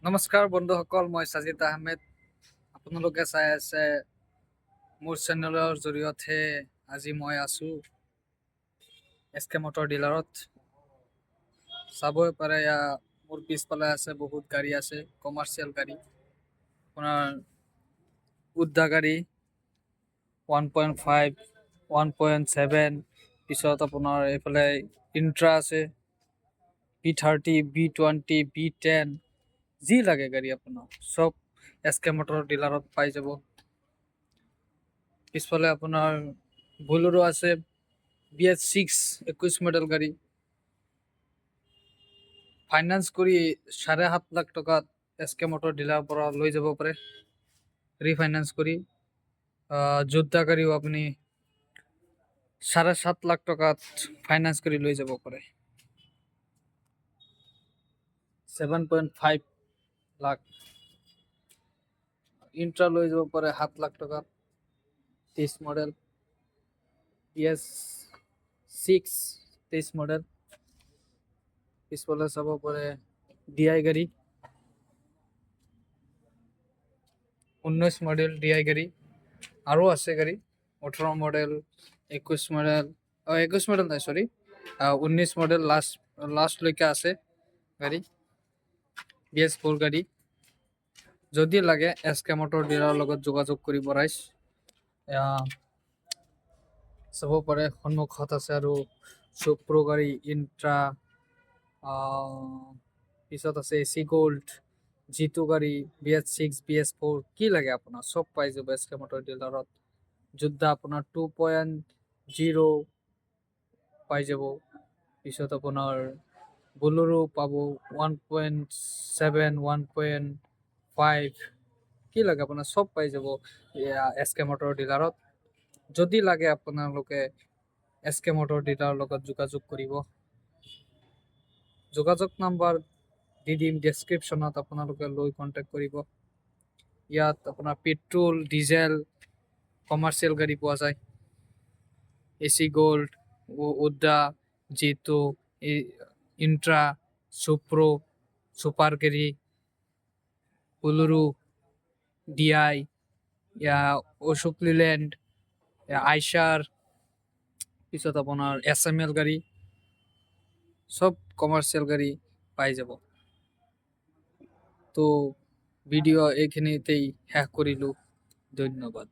নমস্কাৰ বন্ধুসকল, মই সাজিদ আহমেদ। আপোনালোকে চাই আছে মোৰ চেনেলৰ জৰিয়তে। আজি মই আছো SK মটৰ ডিলাৰত। চাবই পাৰে মোৰ পিছফালে আছে বহুত গাড়ী আছে, কমাৰ্চিয়েল গাড়ী। আপোনাৰ উদ্দা গাড়ী 1.5 1.7, পিছত আপোনাৰ এইফালে ইন্ট্ৰা আছে, P30 B20 B10, যি লাগে গাড়ী আপোনাৰ সব SK মটৰ ডিলাৰত পাই যাব। পিছফালে আপোনাৰ বোলেৰো আছে, BS6 21 মডেল গাড়ী। ফাইনেন্স কৰি 7.5 লাখ টকাত SK মটৰ ডিলাৰৰ পৰা লৈ যাব পাৰে, ৰিফাইনেন্স কৰি। যোদ্ধা গাড়ীও আপুনি 7.5 লাখ টকাত ফাইনেন্স কৰি লৈ যাব পাৰে। 7.5 লাখ ইন্ট্ৰা লৈ যাব পাৰে 7 লাখ টকাত, 23 মডেল BS6 23 মডেল। পিছফালে চাব পাৰে DI গাড়ী 19 মডেল DI গাড়ী, আৰু আছে গাড়ী 18 মডেল 21 মডেল 21 মডেল নাই, সরি 19 মডেল লাস্ট লৈকে আছে গাড়ী। BS4 গাড়ী যদি লাগে SK মটৰ ডিলাৰৰ লগত যোগাযোগ কৰিব ৰাইজ। চাব পাৰে সন্মুখত আছে আৰু সুপ্ৰ গাড়ী, ইন্ট্ৰা, পিছত আছে AC গোল্ড, G2 গাড়ী, BS6 BS4, কি লাগে আপোনাৰ সব পাই যাব SK মটৰ ডিলাৰত। যোদ্ধা আপোনাৰ 2.0 পাই যাব, পিছত আপোনাৰ বোলেৰো পাব 1.7 1.5, কি লাগে আপোনাৰ সব পাই যাব SK মটৰ ডিলাৰত। যদি লাগে আপোনালোকে SK মটৰ ডিলাৰৰ লগত যোগাযোগ কৰিব। যোগাযোগ নাম্বাৰ দি দিম ডেছক্ৰিপশ্যনত, আপোনালোকে লৈ কণ্টেক্ট কৰিব। ইয়াত আপোনাৰ পেট্ৰল ডিজেল কমাৰ্চিয়েল গাড়ী পোৱা যায়। AC গোল্ড, উদ্দা, G2, ইন্ট্ৰা, সুপ্ৰো, সুপাৰ গাড়ী, বোলেৰো, DI, অশোক লিল্যান্ড, আইশাৰ, পিছত আপোনাৰ SML গাড়ী, সব কমাৰ্চিয়েল গাড়ী পাই যাব। তো ভিডিও এইখিনিতেই শেষ কৰিলোঁ। ধন্যবাদ।